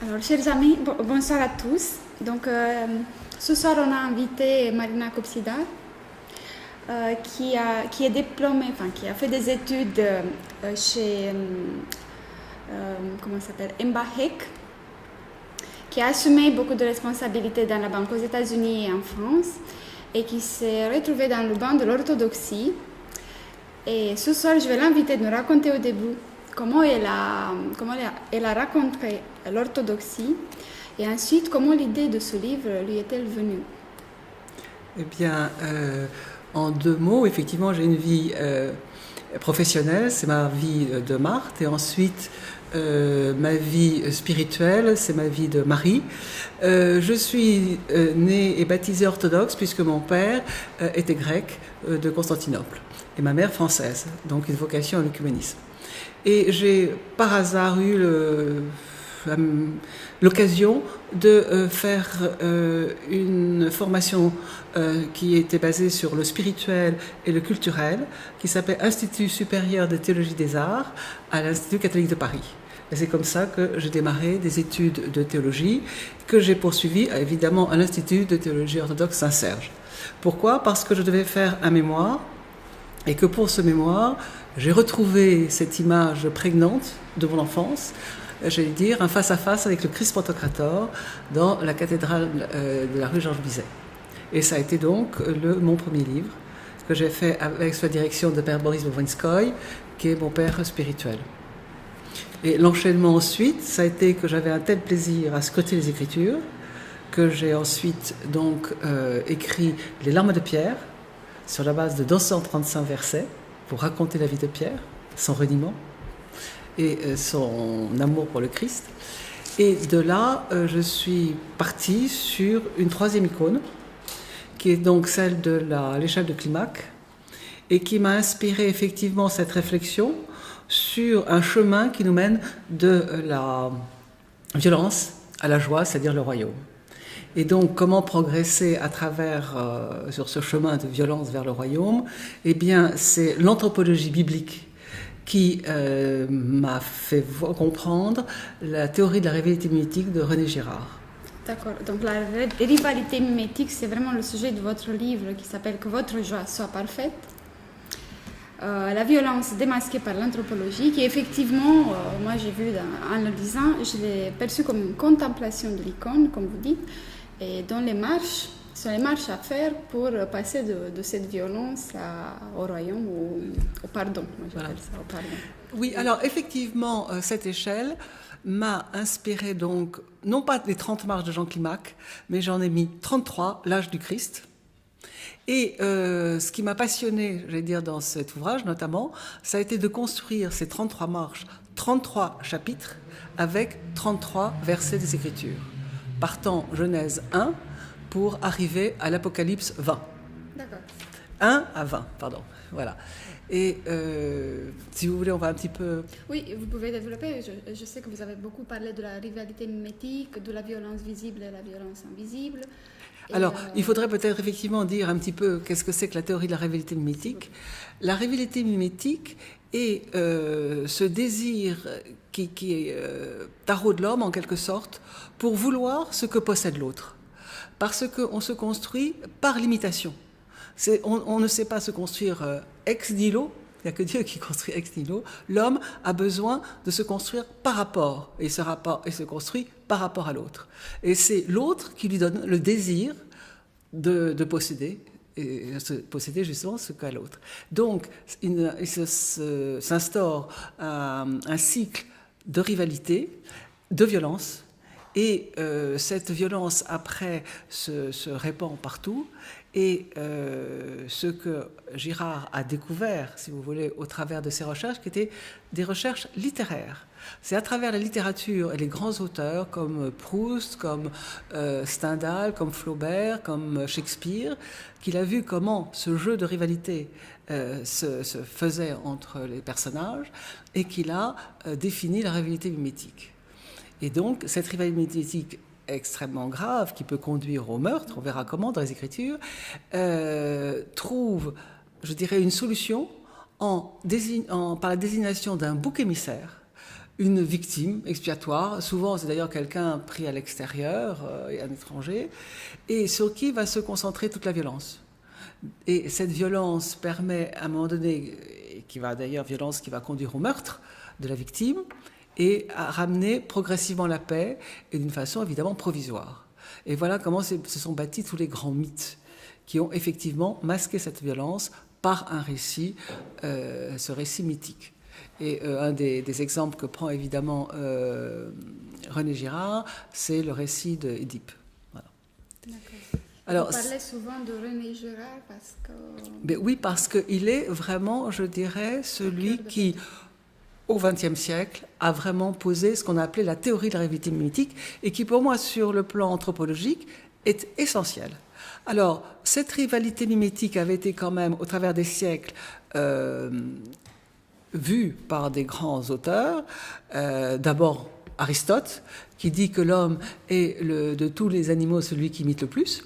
Alors, chers amis, bonsoir à tous. Donc, ce soir, on a invité Marina Kopsida, qui est diplômée, enfin, qui a fait des études chez, comment ça s'appelle, Embahek, qui a assumé beaucoup de responsabilités dans la banque aux États-Unis et en France, et qui s'est retrouvée dans le banc de l'orthodoxie. Et ce soir, je vais l'inviter de nous raconter au début comment elle a rencontré l'orthodoxie et ensuite comment l'idée de ce livre lui est-elle venue. Eh bien, en deux mots, effectivement, j'ai une vie professionnelle, c'est ma vie de Marthe, et ensuite ma vie spirituelle, c'est ma vie de Marie. Je suis née et baptisée orthodoxe puisque mon père était grec de Constantinople et ma mère française, donc une vocation à l'œcuménisme. Et j'ai par hasard eu l'occasion de faire une formation qui était basée sur le spirituel et le culturel, qui s'appelait Institut supérieur de théologie des arts à l'Institut catholique de Paris. Et c'est comme ça que j'ai démarré des études de théologie que j'ai poursuivies évidemment à l'Institut de théologie orthodoxe Saint-Serge. Pourquoi ? Parce que je devais faire un mémoire et que pour ce mémoire, j'ai retrouvé cette image prégnante de mon enfance, j'allais dire, un face-à-face avec le Christ Pantocrator dans la cathédrale de la rue Georges Bizet. Et ça a été donc mon premier livre que j'ai fait avec sous la direction de Père Boris Bobrinskoy, qui est mon père spirituel. Et l'enchaînement ensuite, ça a été que j'avais un tel plaisir à scruter les Écritures, que j'ai ensuite donc écrit Les Larmes de Pierre, sur la base de 235 versets, pour raconter la vie de Pierre, son reniement et son amour pour le Christ. Et de là, je suis partie sur une troisième icône, qui est donc celle de l'échelle de Climac, et qui m'a inspiré effectivement cette réflexion sur un chemin qui nous mène de la violence à la joie, c'est-à-dire le royaume. Et donc, comment progresser à travers, sur ce chemin de violence vers le royaume ? Eh bien, c'est l'anthropologie biblique qui m'a fait comprendre la théorie de la rivalité mimétique de René Girard. D'accord, donc la rivalité mimétique, c'est vraiment le sujet de votre livre qui s'appelle « Que votre joie soit parfaite ». La violence démasquée par l'anthropologie, qui effectivement, moi j'ai vu en le lisant, je l'ai perçue comme une contemplation de l'icône, comme vous dites, et dans les marches, ce sont les marches à faire pour passer de cette violence au royaume, au pardon. Moi j'appelle ça au pardon. Oui, alors effectivement, cette échelle m'a inspiré donc, non pas les 30 marches de Jean Climac, mais j'en ai mis 33, l'âge du Christ. Et ce qui m'a passionné, j'allais dire, dans cet ouvrage notamment, ça a été de construire ces 33 marches, 33 chapitres, avec 33 versets des Écritures, partant Genèse 1 pour arriver à l'Apocalypse 20. D'accord. 1 à 20, pardon. Voilà. Et si vous voulez, on va un petit peu... Oui, vous pouvez développer. Je sais que vous avez beaucoup parlé de la rivalité mimétique, de la violence visible et la violence invisible. Alors, il faudrait peut-être effectivement dire un petit peu qu'est-ce que c'est que la théorie de la rivalité mimétique. La rivalité mimétique est ce désir qui taraude l'homme en quelque sorte pour vouloir ce que possède l'autre. Parce qu'on se construit par l'imitation. On ne sait pas se construire ex nihilo, il n'y a que Dieu qui construit ex nihilo. L'homme a besoin de se construire par rapport, et ce rapport se construit par rapport à l'autre. Et c'est l'autre qui lui donne le désir de posséder, et posséder justement ce qu'a l'autre. Donc, il s'instaure un cycle de rivalité, de violence, et cette violence après se répand partout. Et ce que Girard a découvert, si vous voulez, au travers de ses recherches, qui étaient des recherches littéraires. C'est à travers la littérature et les grands auteurs comme Proust, comme Stendhal, comme Flaubert, comme Shakespeare, qu'il a vu comment ce jeu de rivalité se faisait entre les personnages et qu'il a défini la rivalité mimétique. Et donc, cette rivalité mimétique extrêmement grave, qui peut conduire au meurtre, on verra comment dans les Écritures, trouve, je dirais, une solution par la désignation d'un bouc émissaire, une victime expiatoire. Souvent, c'est d'ailleurs quelqu'un pris à l'extérieur, un étranger, et sur qui va se concentrer toute la violence. Et cette violence permet, à un moment donné, violence qui va conduire au meurtre de la victime, et à ramener progressivement la paix, et d'une façon évidemment provisoire. Et voilà comment se sont bâtis tous les grands mythes qui ont effectivement masqué cette violence par un récit, ce récit mythique. Et un des exemples que prend évidemment René Girard, c'est le récit d'Édipe. Voilà. D'accord. Alors, on parlait souvent de René Girard parce que... Mais oui, parce qu'il est vraiment, je dirais, celui qui, au XXe siècle, a vraiment posé ce qu'on a appelé la théorie de la rivalité mimétique et qui, pour moi, sur le plan anthropologique, est essentielle. Alors, cette rivalité mimétique avait été quand même, au travers des siècles, vue par des grands auteurs. D'abord, Aristote, qui dit que l'homme est, de tous les animaux, celui qui imite le plus.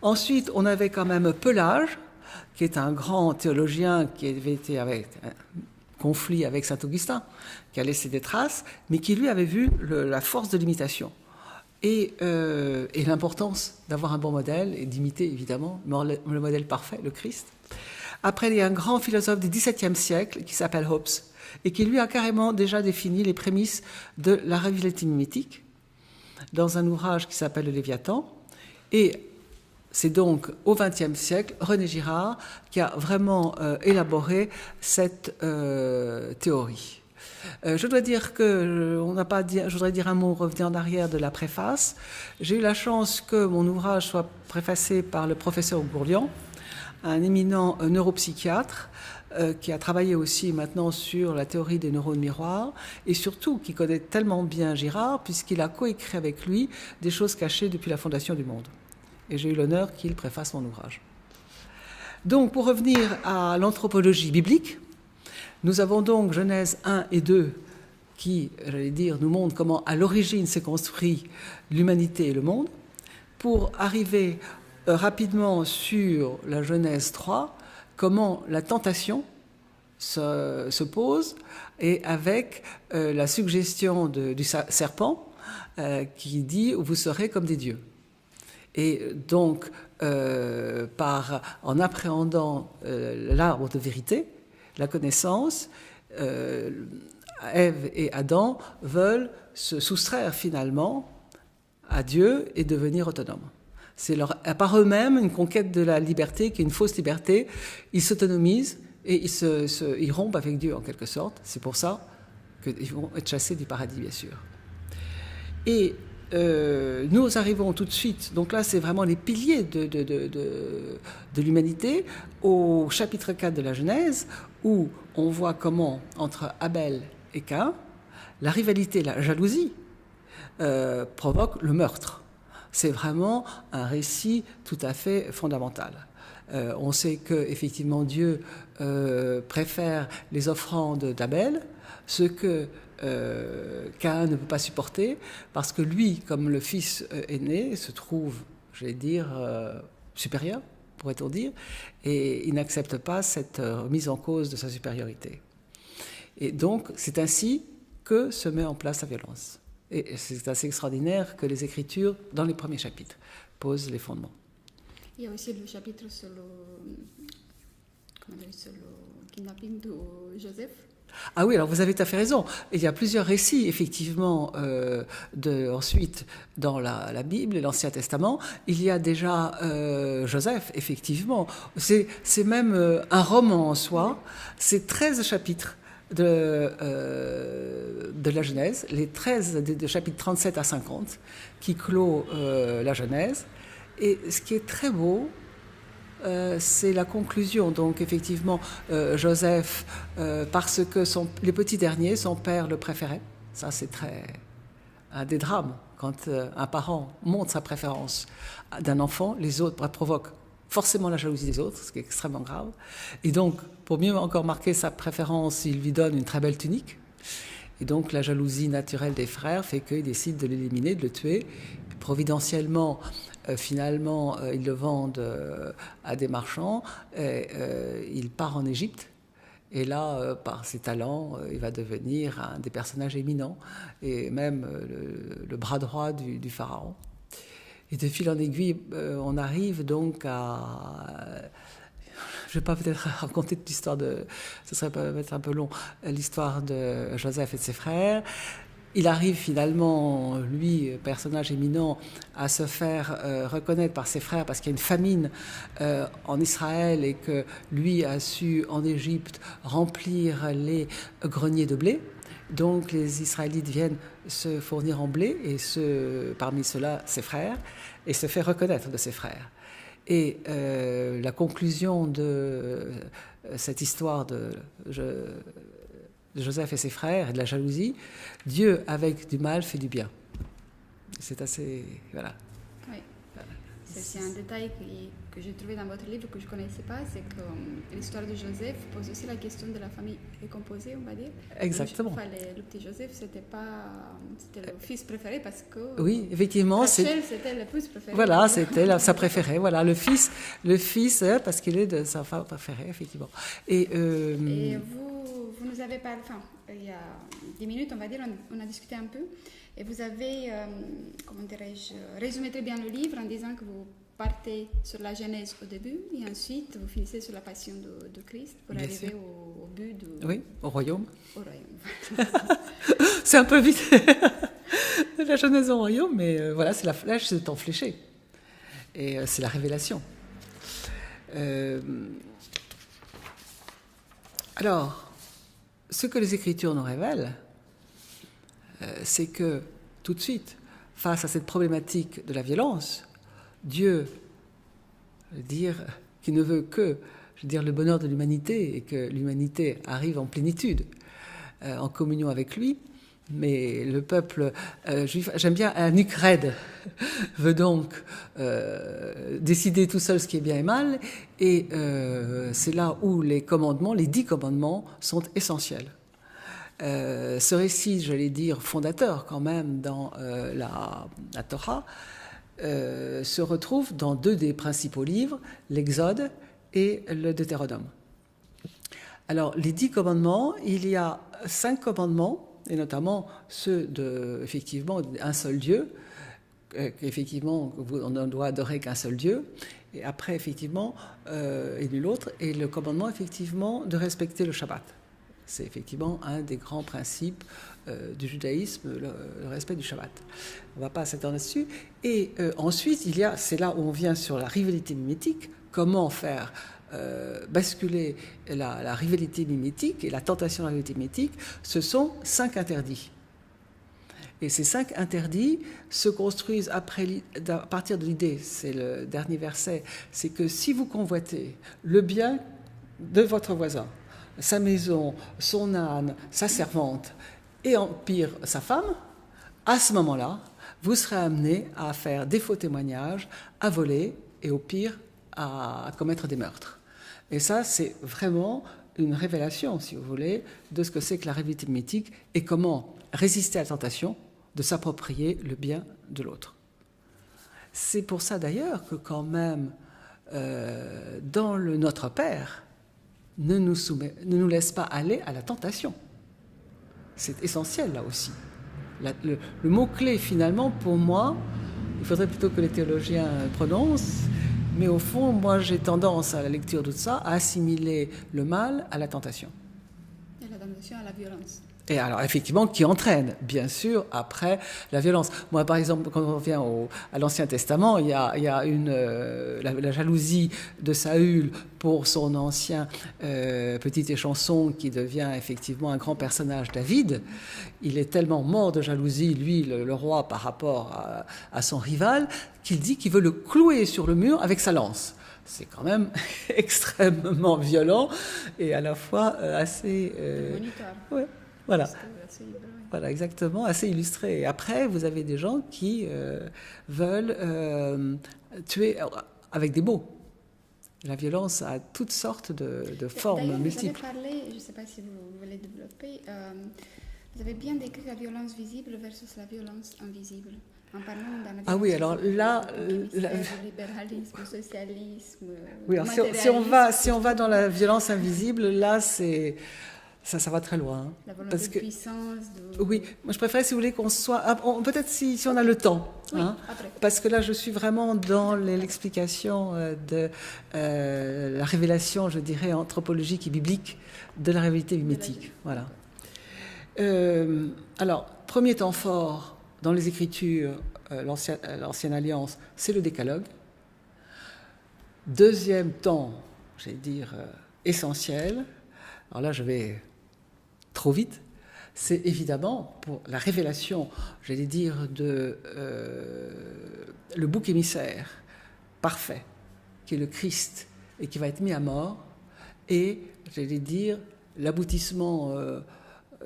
Ensuite, on avait quand même Pelage, qui est un grand théologien qui avait été avec un conflit avec Saint-Augustin, qui a laissé des traces, mais qui lui avait vu la force de l'imitation et l'importance d'avoir un bon modèle et d'imiter évidemment le modèle parfait, le Christ. Après, il y a un grand philosophe du XVIIe siècle qui s'appelle Hobbes et qui lui a carrément déjà défini les prémices de la rivalité mimétique dans un ouvrage qui s'appelle Le Léviathan. Et c'est donc au XXe siècle René Girard qui a vraiment élaboré cette théorie. Je dois dire que je voudrais dire un mot, revenir en arrière de la préface. J'ai eu la chance que mon ouvrage soit préfacé par le professeur Gourlian, un éminent neuropsychiatre qui a travaillé aussi maintenant sur la théorie des neurones miroirs et surtout qui connaît tellement bien Girard puisqu'il a coécrit avec lui des choses cachées depuis la fondation du monde. Et j'ai eu l'honneur qu'il préface mon ouvrage. Donc, pour revenir à l'anthropologie biblique, nous avons donc Genèse 1 et 2 qui, j'allais dire, nous montrent comment à l'origine s'est construit l'humanité et le monde, pour arriver rapidement sur la Genèse 3, comment la tentation se pose, et avec la suggestion du serpent qui dit « vous serez comme des dieux ». Et donc, en appréhendant l'arbre de vérité, la connaissance, Ève et Adam veulent se soustraire finalement à Dieu et devenir autonomes. C'est par eux-mêmes une conquête de la liberté qui est une fausse liberté. Ils s'autonomisent et ils rompent avec Dieu en quelque sorte. C'est pour ça qu'ils vont être chassés du paradis, bien sûr. Et nous arrivons tout de suite, donc là c'est vraiment les piliers de l'humanité, au chapitre 4 de la Genèse, où on voit comment, entre Abel et Caïn, la rivalité, la jalousie, provoque le meurtre. C'est vraiment un récit tout à fait fondamental. On sait que effectivement Dieu préfère les offrandes d'Abel, ce que Caïn ne peut pas supporter, parce que lui, comme le fils aîné, se trouve, j'allais dire, supérieur, pourrait-on dire, et il n'accepte pas cette mise en cause de sa supériorité. Et donc, c'est ainsi que se met en place la violence. Et c'est assez extraordinaire que les Écritures, dans les premiers chapitres, posent les fondements. Il y a aussi le chapitre sur le kidnapping de Joseph. Ah oui, alors vous avez tout à fait raison. Il y a plusieurs récits, effectivement, ensuite, dans la Bible et l'Ancien Testament. Il y a déjà Joseph, effectivement. C'est même un roman en soi. C'est 13 chapitres de la Genèse, les 13 de chapitres 37 à 50, qui clôt la Genèse. Et ce qui est très beau, c'est la conclusion. Donc effectivement, Joseph, parce que les petits derniers, son père le préférait. Ça, c'est un des drames. Quand un parent montre sa préférence d'un enfant, les autres provoquent forcément la jalousie des autres, ce qui est extrêmement grave. Et donc, pour mieux encore marquer sa préférence, il lui donne une très belle tunique. Et donc, la jalousie naturelle des frères fait qu'ils décident de l'éliminer, de le tuer. Providentiellement, finalement, ils le vendent à des marchands. Il part en Égypte Et là, par ses talents, il va devenir un des personnages éminents, et même le bras droit du pharaon. Et de fil en aiguille, on arrive donc à... Je ne vais pas peut-être raconter toute l'histoire ce serait peut-être un peu long, l'histoire de Joseph et de ses frères. Il arrive finalement, lui, personnage éminent, à se faire reconnaître par ses frères parce qu'il y a une famine en Israël et que lui a su, en Égypte, remplir les greniers de blé. Donc les Israélites viennent se fournir en blé, et parmi ceux-là, ses frères, et se fait reconnaître de ses frères. Et la conclusion de cette histoire de Joseph et ses frères et de la jalousie, Dieu avec du mal fait du bien. C'est assez... Voilà. Oui. C'est un détail que j'ai trouvé dans votre livre que je ne connaissais pas, c'est que l'histoire de Joseph pose aussi la question de la famille décomposée, on va dire. Exactement. Le petit Joseph, c'était le fils préféré parce que... Oui, effectivement. Rachel, c'était le plus préféré. Voilà, c'était sa préférée. Voilà, le fils parce qu'il est de sa femme préférée, effectivement. Et vous nous avez parlé, il y a 10 minutes, on va dire, on a discuté un peu, et vous avez, comment dirais-je, résumé très bien le livre en disant que vous partez sur la Genèse au début, et ensuite vous finissez sur la passion de Christ pour bien arriver sûr. au but Oui, au royaume. Au royaume. C'est un peu vite la Genèse au royaume, mais voilà, c'est la flèche, c'est le temps fléché. Et c'est la révélation. Alors, ce que les Écritures nous révèlent, c'est que tout de suite, face à cette problématique de la violence, Dieu, qui ne veut que, le bonheur de l'humanité, et que l'humanité arrive en plénitude, en communion avec lui, mais le peuple juif, j'aime bien, un nuque raide, veut donc décider tout seul ce qui est bien et mal, et c'est là où les 10 commandements sont essentiels. Ce récit, j'allais dire, fondateur quand même dans la Torah, se retrouve dans 2 des principaux livres, l'Exode et le Deutéronome. Alors, les 10 commandements, il y a 5 commandements, et notamment ceux effectivement, un seul Dieu, qu'effectivement, on ne doit adorer qu'un seul Dieu, et après, effectivement, et nul autre, et le commandement, effectivement, de respecter le Shabbat. C'est effectivement un des grands principes du judaïsme, le respect du Shabbat. On ne va pas s'étendre là-dessus. Et ensuite, c'est là où on vient sur la rivalité mimétique, comment faire basculer la rivalité mimétique et la tentation de la rivalité mimétique. Ce sont 5 interdits. Et ces 5 interdits se construisent à partir de l'idée, c'est le dernier verset, c'est que si vous convoitez le bien de votre voisin, sa maison, son âne, sa servante, et en pire, sa femme, à ce moment-là, vous serez amené à faire des faux témoignages, à voler, et au pire, à commettre des meurtres. Et ça, c'est vraiment une révélation, si vous voulez, de ce que c'est que la rivalité mimétique et comment résister à la tentation de s'approprier le bien de l'autre. C'est pour ça d'ailleurs que quand même, dans le Notre Père, ne nous laisse pas aller à la tentation. C'est essentiel là aussi. Le mot-clé finalement, pour moi, il faudrait plutôt que les théologiens prononcent, mais au fond, moi j'ai tendance à la lecture de tout ça à assimiler le mal à la tentation. Et la tentation à la violence. Et alors, effectivement, qui entraîne, bien sûr, après la violence. Moi, par exemple, quand on revient à l'Ancien Testament, il y a la jalousie de Saül pour son ancien petit échanson qui devient effectivement un grand personnage, David. Il est tellement mort de jalousie, lui, le roi, par rapport à son rival, qu'il dit qu'il veut le clouer sur le mur avec sa lance. C'est quand même extrêmement violent et à la fois assez... ouais. Voilà. Voilà, exactement, assez illustré. Et après, vous avez des gens qui veulent tuer avec des mots. La violence a toutes sortes de formes multiples. Vous avez parlé, je ne sais pas si vous voulez développer, vous avez bien décrit la violence visible versus la violence invisible. En parlant d'un Ah oui, alors là, le libéralisme, le socialisme, oui, le alors si on va dans la violence invisible, là, ça va très loin. La volonté de puissance. Oui, moi je préférais, si vous voulez, qu'on soit... peut-être si on a le temps. Oui, hein, parce que là, je suis vraiment dans l'explication de la révélation, je dirais, anthropologique et biblique de la réalité mimétique. Voilà. Alors, premier temps fort dans les Écritures, l'Ancienne Alliance, c'est le Décalogue. Deuxième temps, j'allais dire, essentiel, alors là, je vais trop vite, c'est évidemment pour la révélation, j'allais dire, de le bouc émissaire parfait, qui est le Christ et qui va être mis à mort, et, j'allais dire, l'aboutissement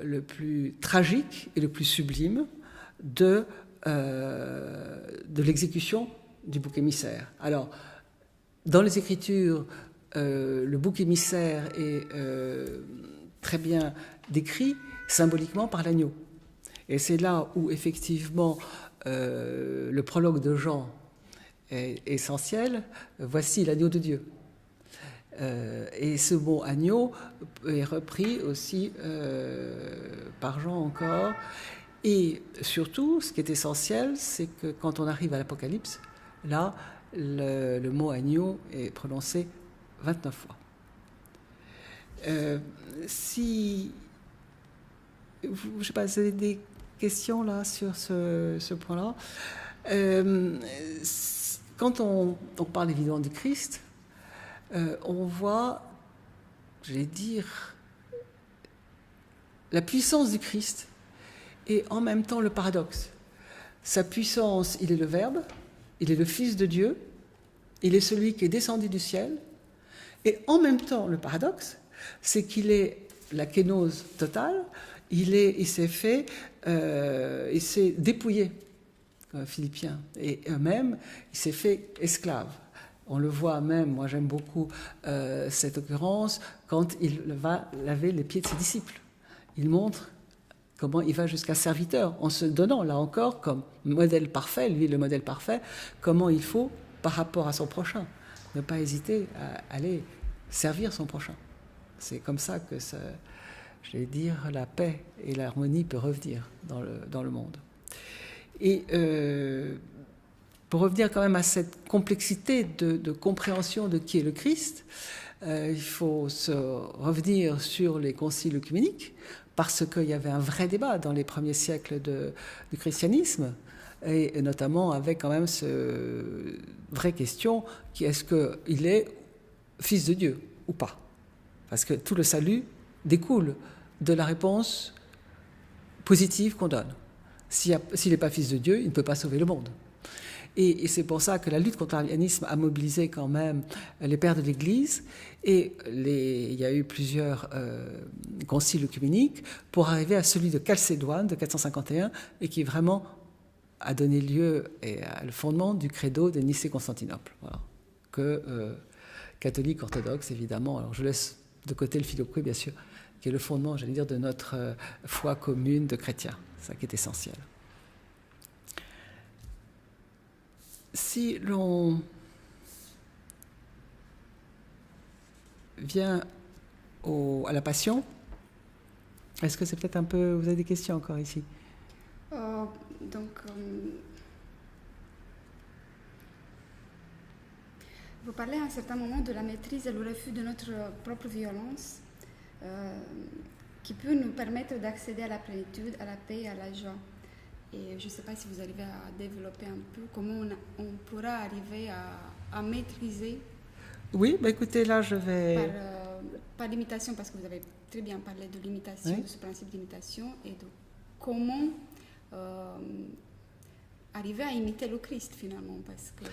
le plus tragique et le plus sublime de l'exécution du bouc émissaire. Alors, dans les Écritures, le bouc émissaire est très bien décrit symboliquement par l'agneau. Et c'est là où, effectivement, le prologue de Jean est essentiel. Voici l'agneau de Dieu. Et ce mot agneau est repris aussi par Jean encore. Et surtout, ce qui est essentiel, c'est que quand on arrive à l'Apocalypse, là, le mot agneau est prononcé 29 fois. Si je ne sais pas, vous avez des questions là sur ce point-là. Quand on parle évidemment du Christ, on voit, je vais dire, la puissance du Christ et en même temps le paradoxe. Sa puissance, il est le Verbe, il est le Fils de Dieu, il est celui qui est descendu du ciel, et en même temps, le paradoxe, c'est qu'il est la kénose totale, il s'est dépouillé, Philippiens, et même, il s'est fait esclave. On le voit même, moi j'aime beaucoup cette occurrence, quand il va laver les pieds de ses disciples. Il montre comment il va jusqu'à serviteur, en se donnant, là encore, comme modèle parfait, lui le modèle parfait, comment il faut, par rapport à son prochain, ne pas hésiter à aller servir son prochain. C'est comme ça que, je vais dire, la paix et l'harmonie peuvent revenir dans le monde. Et pour revenir quand même à cette complexité de compréhension de qui est le Christ, il faut revenir sur les conciles œcuméniques, parce qu'il y avait un vrai débat dans les premiers siècles du christianisme, et notamment avec quand même cette vraie question, qui est-ce qu'il est fils de Dieu ou pas? Parce que tout le salut découle de la réponse positive qu'on donne. S'il n'est pas fils de Dieu, il ne peut pas sauver le monde. Et c'est pour ça que la lutte contre l'arianisme a mobilisé quand même les pères de l'Église, et il y a eu plusieurs conciles œcuméniques pour arriver à celui de Chalcédoine de 451, et qui vraiment a donné lieu à le fondement du credo de Nicée-Constantinople, voilà, que catholique orthodoxe évidemment. Alors je laisse de côté le filioque, bien sûr, qui est le fondement, j'allais dire, de notre foi commune de chrétiens. C'est ça qui est essentiel. Si l'on vient à la Passion, est-ce que c'est peut-être un peu... Vous avez des questions encore ici? Vous parlez à un certain moment de la maîtrise et le refus de notre propre violence, qui peut nous permettre d'accéder à la plénitude, à la paix et à la joie. Et je ne sais pas si vous arrivez à développer un peu comment on pourra arriver à maîtriser. Oui, bah écoutez, là je vais... Par l'imitation, parce que vous avez très bien parlé de l'imitation, oui, de ce principe d'imitation, et de comment arriver à imiter le Christ finalement. Parce que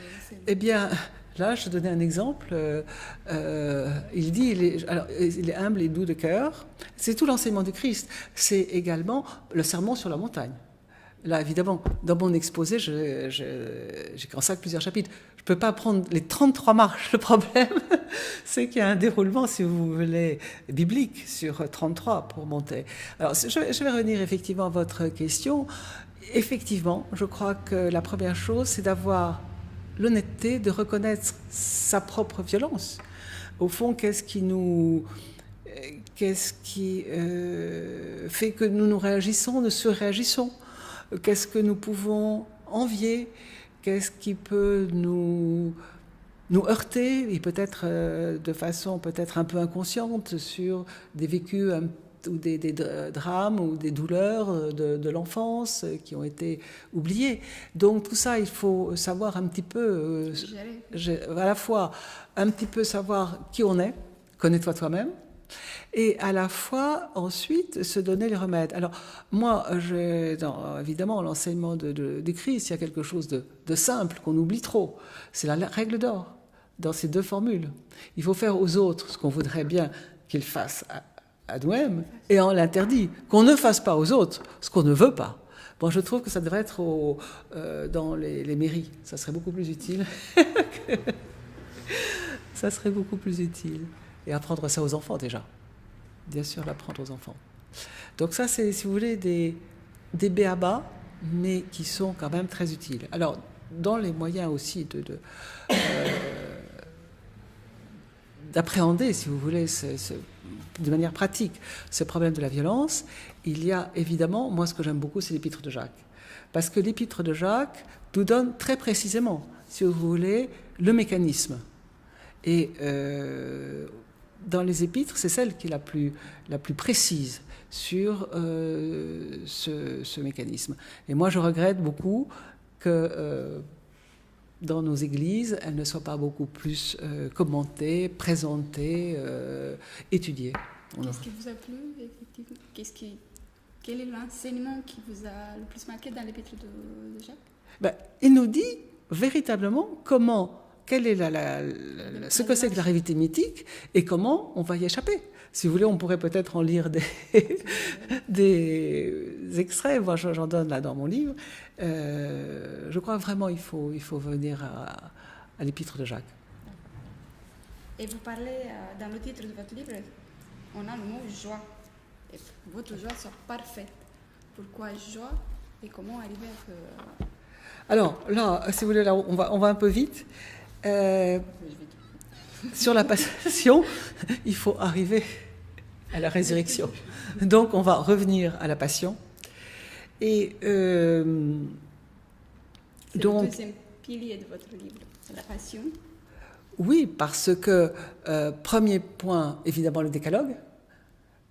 eh bien, là je donnais un exemple. Il dit, il est humble et doux de cœur. C'est tout l'enseignement du Christ. C'est également le sermon sur la montagne. Là, évidemment, dans mon exposé, j'ai consacré plusieurs chapitres. Je ne peux pas prendre les 33 marches. Le problème, c'est qu'il y a un déroulement, si vous voulez, biblique sur 33 pour monter. Alors, je vais revenir effectivement à votre question. effectivement, je crois que la première chose, c'est d'avoir l'honnêteté de reconnaître sa propre violence. Au fond, qu'est-ce qui fait que nous réagissons, nous surréagissons? Qu'est-ce que nous pouvons envier? Qu'est-ce qui peut nous heurter, et peut-être de façon peut-être un peu inconsciente, sur des vécus ou des drames ou des douleurs de l'enfance qui ont été oubliées. Donc tout ça, il faut savoir un petit peu, à la fois un petit peu savoir qui on est, connais-toi toi-même, et à la fois ensuite se donner les remèdes. Alors moi, évidemment, l'enseignement du Christ, il y a quelque chose de simple qu'on oublie trop, c'est la règle d'or dans ces deux formules. Il faut faire aux autres ce qu'on voudrait bien qu'ils fassent à nous-mêmes, et on l'interdit, qu'on ne fasse pas aux autres ce qu'on ne veut pas. Bon, je trouve que ça devrait être dans les mairies, ça serait beaucoup plus utile. Ça serait beaucoup plus utile. Et apprendre ça aux enfants déjà. Bien sûr, l'apprendre aux enfants. Donc ça, c'est, si vous voulez, des b.a.-ba, mais qui sont quand même très utiles. Alors, dans les moyens aussi d'appréhender, si vous voulez, de manière pratique, ce problème de la violence, il y a évidemment, moi ce que j'aime beaucoup, c'est l'épître de Jacques. Parce que l'épître de Jacques nous donne très précisément, si vous voulez, le mécanisme. Et dans les épîtres, c'est celle qui est la plus précise sur ce mécanisme. Et moi, je regrette beaucoup que dans nos églises, elle ne soit pas beaucoup plus commentée, présentée, étudiée. Qu'est-ce qui vous a plu, effectivement? Quel est l'enseignement qui vous a le plus marqué dans l'épître de Jacques? Il nous dit véritablement quelle est ce que c'est que la réalité mythique et comment on va y échapper. Si vous voulez, on pourrait peut-être en lire des extraits. Moi, j'en donne là dans mon livre. Je crois vraiment qu'il faut venir à l'épître de Jacques. Et vous parlez, dans le titre de votre livre, on a le mot joie. Et votre joie sera parfaite. Pourquoi joie et comment arriver à... Alors là, si vous voulez, là, on va un peu vite. Sur la passion, il faut arriver à la résurrection. Donc on va revenir à la passion. Et c'est donc, le deuxième pilier de votre livre, la passion. Oui, parce que premier point, évidemment, le décalogue,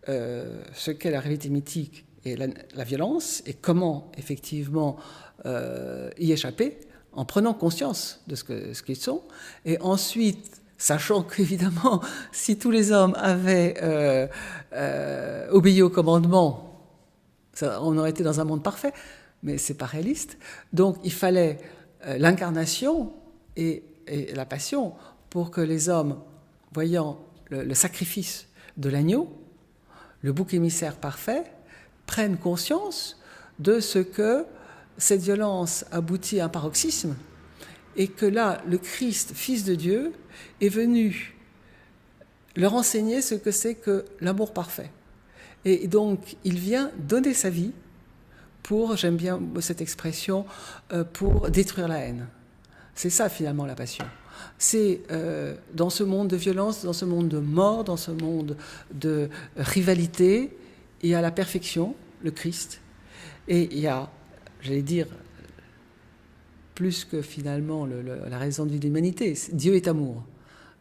ce qu'est la réalité mythique et la violence, et comment effectivement y échapper, en prenant conscience de ce qu'ils sont, et ensuite, sachant qu'évidemment, si tous les hommes avaient obéi au commandement, on aurait été dans un monde parfait, mais c'est pas réaliste. Donc il fallait l'incarnation et la passion pour que les hommes, voyant le sacrifice de l'agneau, le bouc émissaire parfait, prennent conscience de ce que cette violence aboutit à un paroxysme, et que là, le Christ, Fils de Dieu, est venu leur enseigner ce que c'est que l'amour parfait. Et donc, il vient donner sa vie pour, j'aime bien cette expression, pour détruire la haine. C'est ça, finalement, la passion. C'est dans ce monde de violence, dans ce monde de mort, dans ce monde de rivalité, il y a la perfection, le Christ, et il y a, j'allais dire, plus que finalement la raison de l'humanité, Dieu est amour.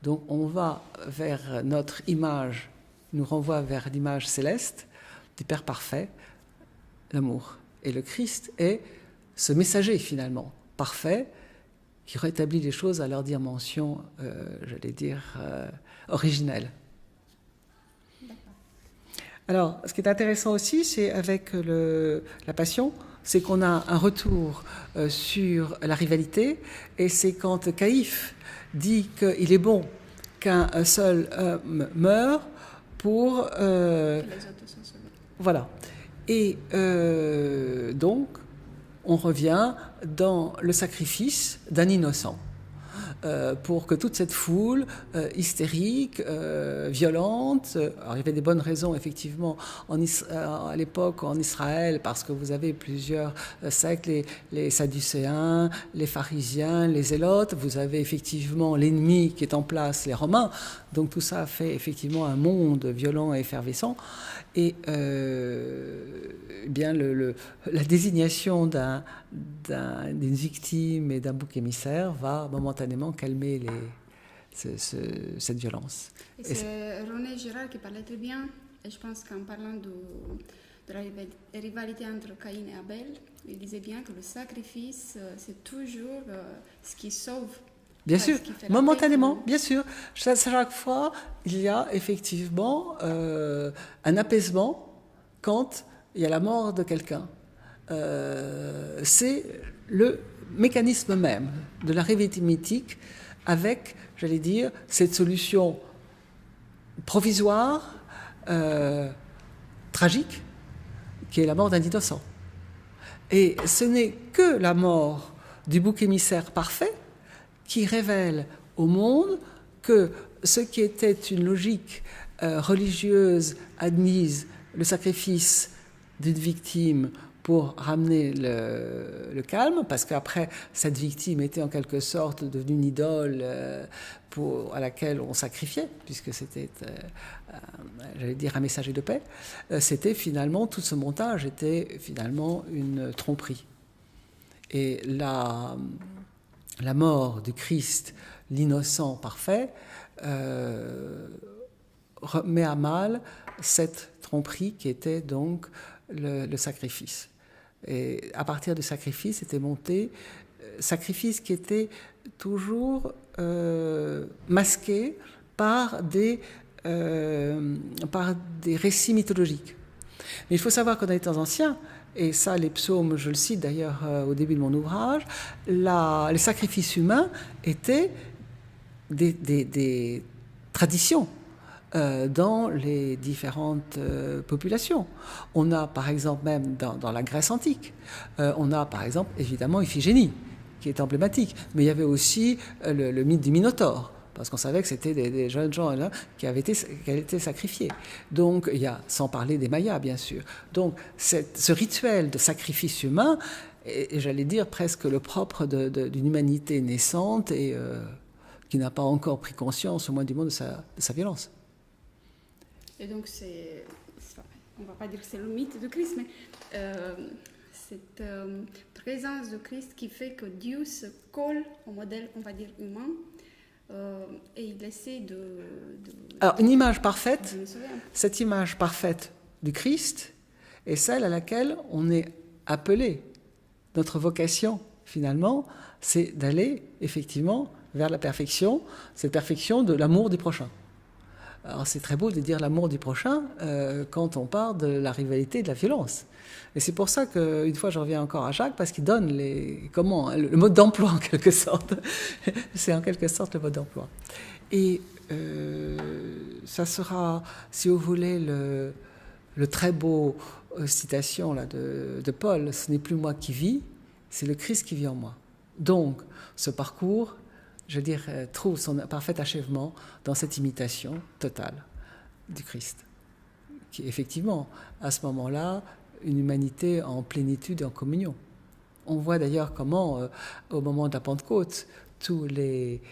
Donc on va vers notre image, nous renvoie vers l'image céleste du Père parfait, l'amour. Et le Christ est ce messager finalement, parfait, qui rétablit les choses à leur dimension, j'allais dire, originelle. Alors, ce qui est intéressant aussi, c'est avec la passion, c'est qu'on a un retour sur la rivalité, et c'est quand Caïphe dit qu'il est bon qu'un seul homme meure pour... Que les autres sont sauvés. Voilà. Et donc, on revient dans le sacrifice d'un innocent. pour que toute cette foule hystérique, violente, alors il y avait des bonnes raisons effectivement à l'époque en Israël, parce que vous avez plusieurs sectes, les Sadducéens, les pharisiens, les zélotes, vous avez effectivement l'ennemi qui est en place, les Romains, donc tout ça fait effectivement un monde violent et effervescent. Et bien la désignation d'une victime et d'un bouc émissaire va momentanément calmer cette violence. Et c'est René Girard qui parlait très bien, et je pense qu'en parlant de la rivalité entre Caïn et Abel, il disait bien que le sacrifice, c'est toujours ce qui sauve. Bien sûr, momentanément, bien sûr. Chaque fois, il y a effectivement un apaisement quand il y a la mort de quelqu'un. C'est le mécanisme même de la rivalité mythique avec, j'allais dire, cette solution provisoire, tragique, qui est la mort d'un innocent. Et ce n'est que la mort du bouc émissaire parfait qui révèle au monde que ce qui était une logique religieuse admise, le sacrifice d'une victime pour ramener le calme, parce qu'après, cette victime était en quelque sorte devenue une idole à laquelle on sacrifiait, puisque c'était, j'allais dire, un messager de paix, c'était finalement, tout ce montage était finalement une tromperie. Et la mort du Christ, l'innocent parfait, met à mal cette tromperie qui était donc le sacrifice. Et à partir du sacrifice était monté, sacrifice qui était toujours masqué par des récits mythologiques. Mais il faut savoir que dans les temps anciens, et ça, les psaumes, je le cite d'ailleurs au début de mon ouvrage, les sacrifices humains étaient des traditions dans les différentes populations. On a par exemple, même dans la Grèce antique, on a par exemple évidemment Iphigénie, qui est emblématique, mais il y avait aussi le mythe du Minotaure, parce qu'on savait que c'était des jeunes gens là, qui avaient été sacrifiés. Donc, il y a, sans parler des Mayas, bien sûr. Donc, ce rituel de sacrifice humain est, j'allais dire, presque le propre d'une humanité naissante et qui n'a pas encore pris conscience, au moins du monde, de sa violence. Et donc, on ne va pas dire que c'est le mythe de Christ, mais cette présence de Christ qui fait que Dieu se colle au modèle, on va dire, humain. Et il essaie Alors, une image parfaite, cette image parfaite du Christ est celle à laquelle on est appelé. Notre vocation, finalement, c'est d'aller, effectivement, vers la perfection, cette perfection de l'amour du prochain. Alors, c'est très beau de dire l'amour du prochain quand on parle de la rivalité et de la violence. Et c'est pour ça qu'une fois, je reviens encore à Jacques, parce qu'il donne le mode d'emploi, en quelque sorte. C'est en quelque sorte le mode d'emploi. Et ça sera, si vous voulez, le très beau citation là, de Paul, « Ce n'est plus moi qui vis, c'est le Christ qui vit en moi ». Donc, ce parcours, je veux dire, trouve son parfait achèvement dans cette imitation totale du Christ, qui est effectivement, à ce moment-là, une humanité en plénitude et en communion. On voit d'ailleurs comment, au moment de la Pentecôte, tous les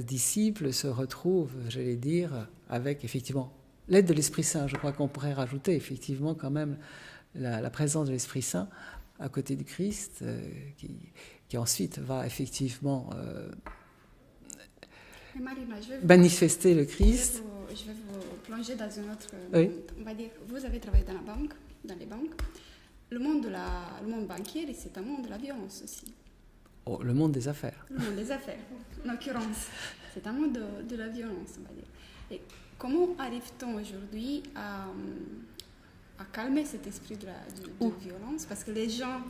disciples se retrouvent, j'allais dire, avec effectivement l'aide de l'Esprit Saint. Je crois qu'on pourrait rajouter effectivement quand même la présence de l'Esprit Saint à côté du Christ, qui ensuite va effectivement manifester le Christ. Je vais vous plonger dans une autre... Oui. On va dire, vous avez travaillé dans les banques. Le monde bancaire, c'est un monde de la violence aussi. Oh, le monde des affaires. Le monde des affaires, en l'occurrence. C'est un monde de la violence, on va dire. Et comment arrive-t-on aujourd'hui à calmer cet esprit de violence? Parce que les gens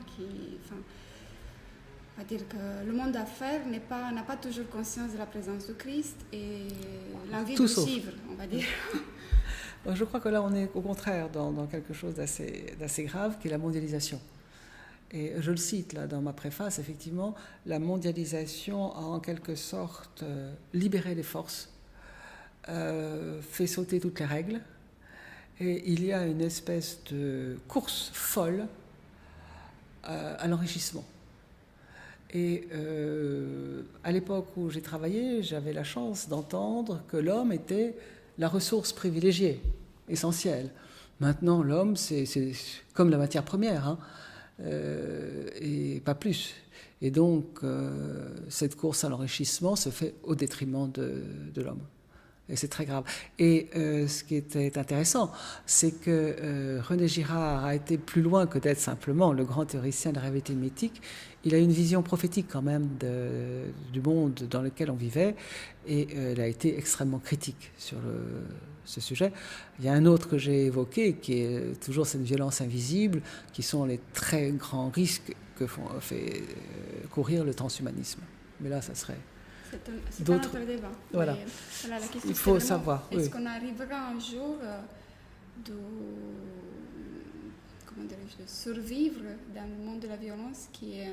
on va dire que le monde d'affaires n'a pas toujours conscience de la présence de Christ et l'envie de suivre, on va dire. Je crois que là, on est au contraire dans quelque chose d'assez grave, qui est la mondialisation. Et je le cite là dans ma préface, effectivement, la mondialisation a en quelque sorte libéré les forces, fait sauter toutes les règles, et il y a une espèce de course folle à l'enrichissement. Et à l'époque où j'ai travaillé, j'avais la chance d'entendre que l'homme était la ressource privilégiée, essentielle. Maintenant, l'homme, c'est comme la matière première, hein, et pas plus. Et donc, cette course à l'enrichissement se fait au détriment de l'homme. Et c'est très grave. Et ce qui était intéressant, c'est que René Girard a été plus loin que d'être simplement le grand théoricien de la réalité mimétique. Il a une vision prophétique quand même du monde dans lequel on vivait, et il a été extrêmement critique sur ce sujet. Il y a un autre que j'ai évoqué, qui est toujours cette violence invisible, qui sont les très grands risques que fait courir le transhumanisme. Mais là, ça serait... C'est un autre débat. Voilà. Voilà, la question, il faut savoir. Est-ce qu'on arrivera un jour de survivre dans le monde de la violence qui a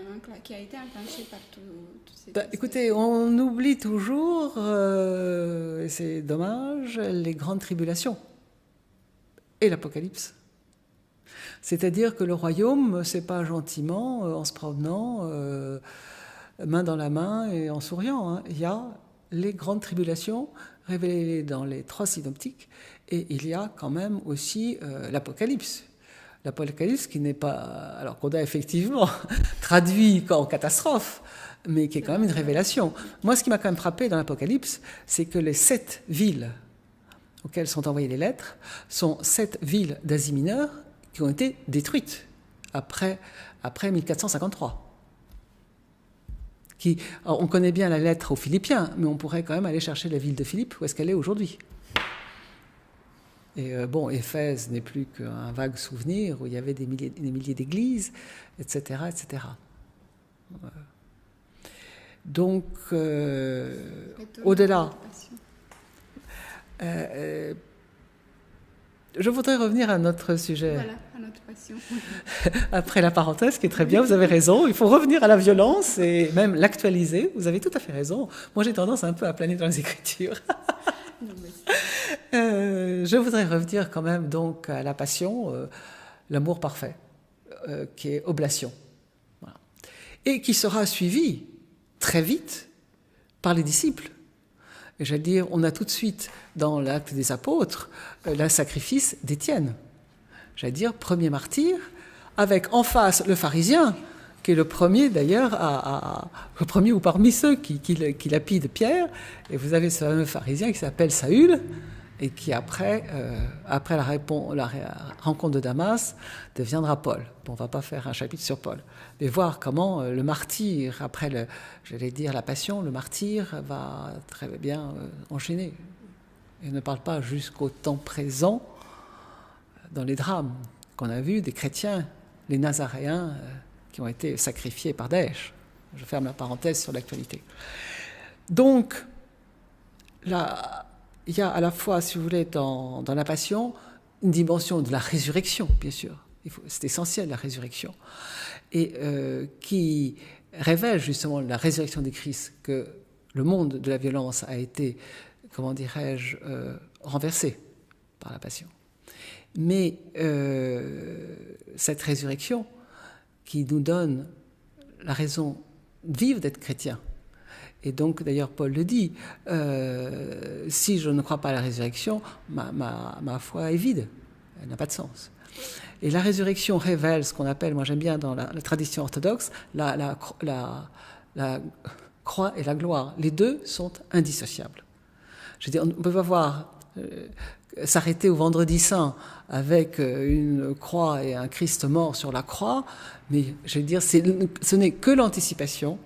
été enclenché par toutes ces... Écoutez, on oublie toujours, et c'est dommage, les grandes tribulations et l'Apocalypse. C'est-à-dire que le royaume, c'est pas gentiment, en se promenant... main dans la main et en souriant. Hein. Il y a les grandes tribulations révélées dans les 3 synoptiques, et il y a quand même aussi l'Apocalypse. L'Apocalypse qui n'est pas... Alors qu'on a effectivement traduit en catastrophe, mais qui est quand même une révélation. Moi, ce qui m'a quand même frappé dans l'Apocalypse, c'est que les 7 villes auxquelles sont envoyées les lettres sont 7 villes d'Asie mineure qui ont été détruites après 1453. Alors on connaît bien la lettre aux Philippiens, mais on pourrait quand même aller chercher la ville de Philippe, où est-ce qu'elle est aujourd'hui. Et Éphèse n'est plus qu'un vague souvenir, où il y avait des milliers d'églises, etc., etc. Donc, au-delà... je voudrais revenir à notre sujet. Voilà, à notre passion. Après la parenthèse, qui est très bien, vous avez raison. Il faut revenir à la violence et même l'actualiser. Vous avez tout à fait raison. Moi, j'ai tendance un peu à planer dans les écritures. Non, mais... je voudrais revenir quand même donc à la passion, l'amour parfait, qui est oblation. Voilà. Et qui sera suivi très vite par les disciples. Et j'allais dire, on a tout de suite, dans l'acte des apôtres, le sacrifice d'Étienne. J'allais dire, premier martyr, avec en face le pharisien, qui est le premier d'ailleurs, le premier ou parmi ceux qui lapident Pierre. Et vous avez ce fameux pharisien qui s'appelle Saül, et qui après la rencontre de Damas, deviendra Paul. Bon, on ne va pas faire un chapitre sur Paul, mais voir comment le martyr, après la passion, le martyr va très bien enchaîner. Il ne parle pas jusqu'au temps présent, dans les drames qu'on a vus des chrétiens, les Nazaréens, qui ont été sacrifiés par Daesh. Je ferme la parenthèse sur l'actualité. Donc, là, il y a à la fois, si vous voulez, dans la passion, une dimension de la résurrection, bien sûr. C'est essentiel, la résurrection. Et qui révèle justement la résurrection du Christ, que le monde de la violence a été, comment dirais-je, renversé par la passion. Mais cette résurrection qui nous donne la raison vive d'être chrétien. Et donc, d'ailleurs, Paul le dit, si je ne crois pas à la résurrection, ma foi est vide, elle n'a pas de sens. Et la résurrection révèle ce qu'on appelle, moi j'aime bien dans la tradition orthodoxe, la croix et la gloire. Les deux sont indissociables. Je veux dire, on ne peut pas voir s'arrêter au vendredi saint avec une croix et un Christ mort sur la croix, mais je veux dire, ce n'est que l'anticipation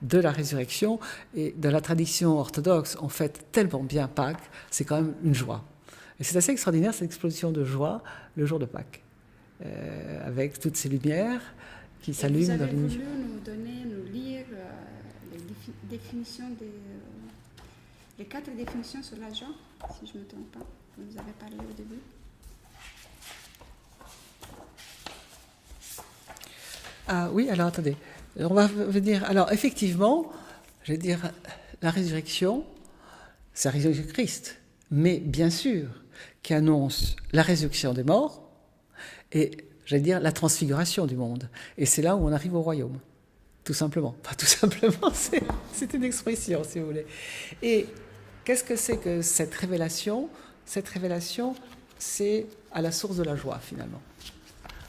de la résurrection, et de la tradition orthodoxe, on fête tellement bien Pâques, c'est quand même une joie. Et c'est assez extraordinaire, cette explosion de joie le jour de Pâques, avec toutes ces lumières qui s'allument dans les nuits. Vous avez voulu nous lire les définitions les 4 définitions sur la joie, si je ne me trompe pas. Vous nous avez parlé au début. Ah oui, alors attendez. On va venir. Alors effectivement, je vais dire, la résurrection, c'est la résurrection du Christ. Mais bien sûr, qui annonce la résurrection des morts et, j'allais dire, la transfiguration du monde. Et c'est là où on arrive au royaume. Tout simplement. Enfin, tout simplement, c'est une expression, si vous voulez. Et qu'est-ce que c'est que cette révélation? Cette révélation, c'est à la source de la joie, finalement.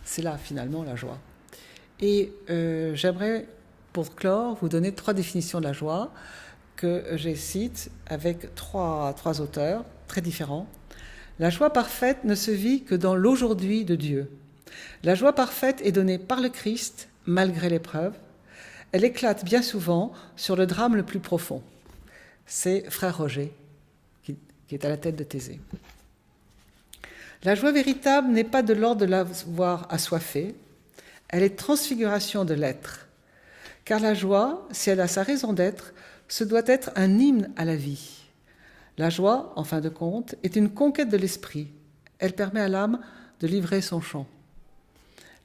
C'est là, finalement, la joie. Et j'aimerais, pour clore, vous donner 3 définitions de la joie que je cite avec trois auteurs très différents. La joie parfaite ne se vit que dans l'aujourd'hui de Dieu. La joie parfaite est donnée par le Christ, malgré l'épreuve. Elle éclate bien souvent sur le drame le plus profond. C'est Frère Roger qui est à la tête de Thésée. La joie véritable n'est pas de l'ordre de l'avoir assoiffé, elle est transfiguration de l'être. Car la joie, si elle a sa raison d'être, ce doit être un hymne à la vie. La joie, en fin de compte, est une conquête de l'esprit. Elle permet à l'âme de livrer son chant.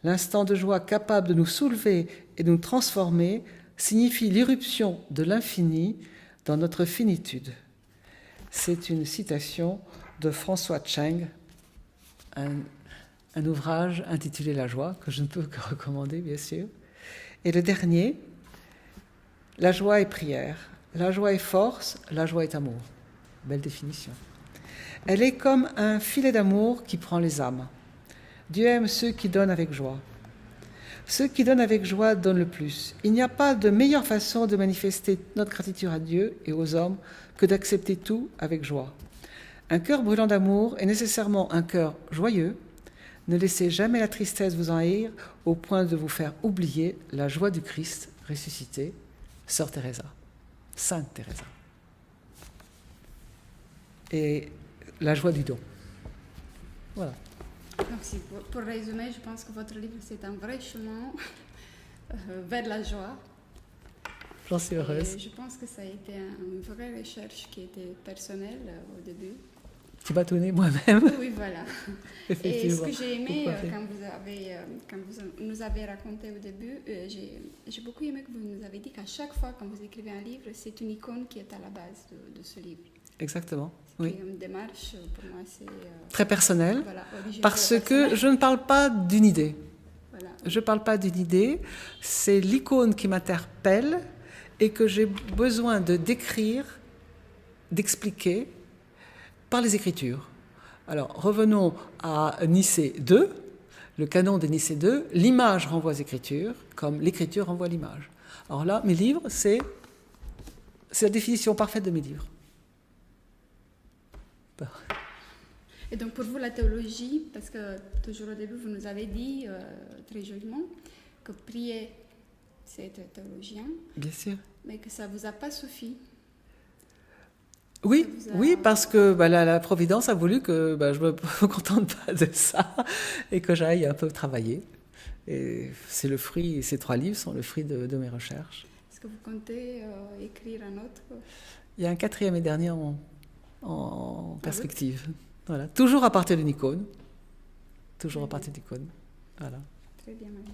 L'instant de joie capable de nous soulever et de nous transformer signifie l'irruption de l'infini dans notre finitude. C'est une citation de François Cheng, un ouvrage intitulé La joie, que je ne peux que recommander, bien sûr. Et le dernier, la joie est prière, la joie est force, la joie est amour. Belle définition. Elle est comme un filet d'amour qui prend les âmes. Dieu aime ceux qui donnent avec joie. Ceux qui donnent avec joie donnent le plus. Il n'y a pas de meilleure façon de manifester notre gratitude à Dieu et aux hommes que d'accepter tout avec joie. Un cœur brûlant d'amour est nécessairement un cœur joyeux. Ne laissez jamais la tristesse vous envahir au point de vous faire oublier la joie du Christ ressuscité. Sœur Teresa, Sainte Teresa. Et la joie du don. Voilà. Donc, pour résumer, je pense que votre livre, c'est un vrai chemin vers la joie. J'en suis heureuse. Et je pense que ça a été une vraie recherche qui était personnelle au début. Qui m'a donné moi-même. Oui, voilà. Et ce que j'ai aimé quand vous nous avez raconté au début, j'ai beaucoup aimé que vous nous avez dit qu'à chaque fois quand vous écrivez un livre, c'est une icône qui est à la base de ce livre. Exactement. Oui. Une démarche, pour moi, c'est... très personnelle, voilà, parce que je ne parle pas d'une idée. Voilà. Je ne parle pas d'une idée, c'est l'icône qui m'interpelle et que j'ai besoin de décrire, d'expliquer par les Écritures. Alors, revenons à Nicée 2, le canon de Nicée 2, l'image renvoie aux Écritures, comme l'Écriture renvoie à l'image. Alors là, mes livres, c'est la définition parfaite de mes livres. Et donc pour vous, la théologie, parce que toujours au début, vous nous avez dit très joliment que prier, c'est être théologien. Bien sûr. Mais que ça ne vous a pas suffi. Oui, oui, parce que la Providence a voulu que je ne me contente pas de ça et que j'aille un peu travailler. Et c'est le fruit, ces 3 livres sont le fruit de mes recherches. Est-ce que vous comptez écrire un autre? Il y a un 4e et dernier en perspective. Voilà. Toujours à partir d'une icône. Toujours à partir d'icône. Voilà. Très bien, madame.